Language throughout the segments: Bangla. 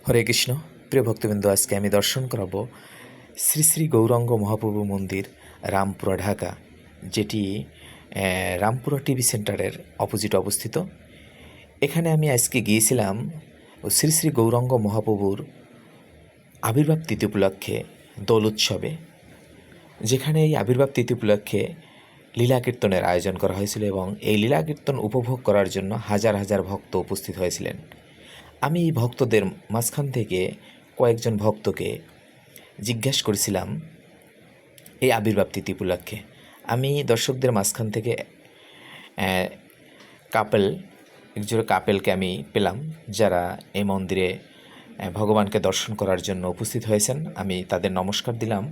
হরে কৃষ্ণ। প্রিয় ভক্তবৃন্দ, আজকে আমি দর্শন করাবো শ্রী শ্রী গৌরাঙ্গ মহাপ্রভু মন্দির, রামপুরা, ঢাকা, যেটি রামপুরা টিভি সেন্টারের অপোজিটে অবস্থিত। এখানে আমি আজকে গিয়েছিলাম শ্রী শ্রী গৌরাঙ্গ মহাপ্রভুর আবির্ভাব তিথি উপলক্ষে দোল উৎসবে, যেখানে এই আবির্ভাব তিথি উপলক্ষে লীলা কীর্তনের আয়োজন করা হয়েছিল এবং এই লীলা কীর্তন উপভোগ করার জন্য হাজার হাজার ভক্ত উপস্থিত হয়েছিলেন। আমি এই ভক্তদের মাঝখান থেকে কয়েকজন ভক্তকে জিজ্ঞাসা করেছিলাম এই আবির্ভাব তিথি উপলক্ষে। আমি দর্শকদের মাঝখান থেকে একজোড়া কাপেলকে আমি পেলাম, যারা এই মন্দিরে ভগবানকে দর্শন করার জন্য উপস্থিত হয়েছেন। আমি তাদের নমস্কার দিলাম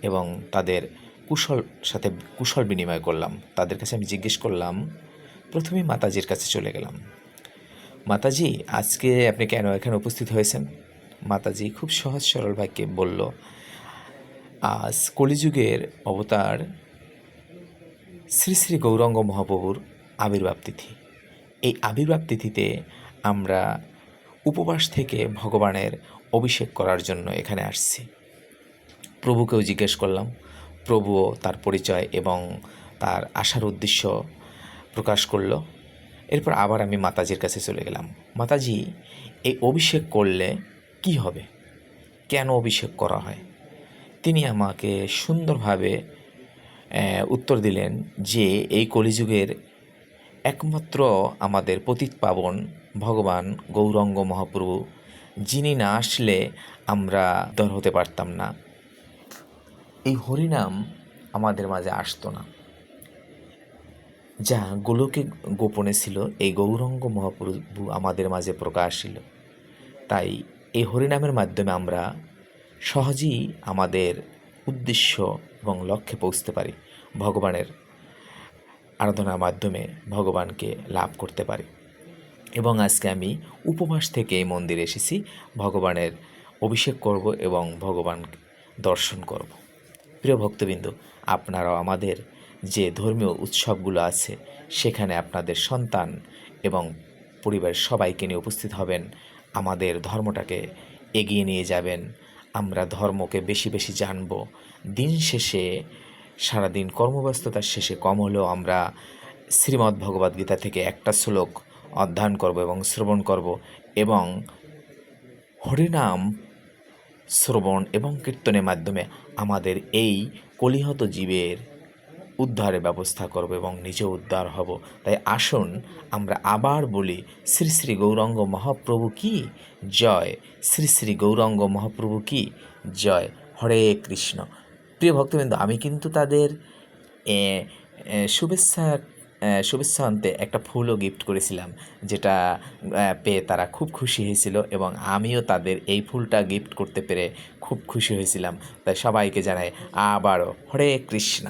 এবং তাদের কুশল বিনিময় করলাম। তাদের কাছে আমি জিজ্ঞেস করলাম, প্রথমেই মাতাজির কাছে চলে গেলাম। মাতাজি, আজকে আপনি কেন এখানে উপস্থিত হয়েছেন? মাতাজি খুব সহজ সরল বাক্যে বলল, আজ কলিযুগের অবতার শ্রী শ্রী গৌরাঙ্গ মহাপ্রভুর আবির্ভাব তিথি। এই আবির্ভাব তিথিতে আমরা উপবাস থেকে ভগবানের অভিষেক করার জন্য এখানে আসছি। প্রভুকেও জিজ্ঞেস করলাম, প্রভুও তার পরিচয় এবং তার আসার উদ্দেশ্য প্রকাশ করল। এরপর আবার আমি মাতাজির কাছে চলে গেলাম। মাতাজি, এই অভিষেক করলে কি হবে, কেন অভিষেক করা হয়? তিনি আমাকে সুন্দরভাবে উত্তর দিলেন যে এই কলিযুগের একমাত্র আমাদের পতিত পাবন ভগবান গৌরাঙ্গ মহাপ্রভু, যিনি না আসলে আমরা উদ্ধার হতে পারতাম না। এই হরিনাম আমাদের মাঝে আসতো না, যা গোলকে গোপনে ছিল, এই গৌরাঙ্গ মহাপ্রভু আমাদের মাঝে প্রকাশিল। তাই এই হরিনামের মাধ্যমে আমরা সহজেই আমাদের উদ্দেশ্য এবং লক্ষ্যে পৌঁছতে পারি, ভগবানের আরাধনার মাধ্যমে ভগবানকে লাভ করতে পারি। এবং আজকে আমি উপবাস থেকে এই মন্দিরে এসেছি, ভগবানের অভিষেক করব এবং ভগবান দর্শন করব। প্রিয় ভক্তবৃন্দ, আপনারাও আমাদের যে ধর্মীয় উৎসবগুলো আছে সেখানে আপনাদের সন্তান এবং পরিবারের সবাইকে নিয়ে উপস্থিত হবেন, আমাদের ধর্মটাকে এগিয়ে নিয়ে যাবেন। আমরা ধর্মকে বেশি বেশি জানব। দিন শেষে, সারাদিন কর্মব্যস্ততার শেষে কম হলেও আমরা শ্রীমদ্ ভগবদ্গীতা থেকে একটা শ্লোক অধ্যয়ন করব এবং শ্রবণ করব এবং হরিনাম শ্রবণ এবং কীর্তনের মাধ্যমে আমাদের এই কলিহত জীবের উদ্ধারের ব্যবস্থা করব এবং নিজে উদ্ধার হব। তাই আসুন আমরা আবার বলি, শ্রী শ্রী গৌরাঙ্গ মহাপ্রভু কি জয়, শ্রী শ্রী গৌরাঙ্গ মহাপ্রভু কি জয়। হরে কৃষ্ণ। প্রিয় ভক্তবৃন্দ, আমি কিন্তু তাদের শুভেচ্ছা আনতে একটা ফুলও গিফট করেছিলাম, যেটা পেয়ে তারা খুব খুশি হয়েছিল এবং আমিও তাদের এই ফুলটা গিফট করতে পেরে খুব খুশি হয়েছিলাম। তাই সবাইকে জানাই আবারও হরে কৃষ্ণ।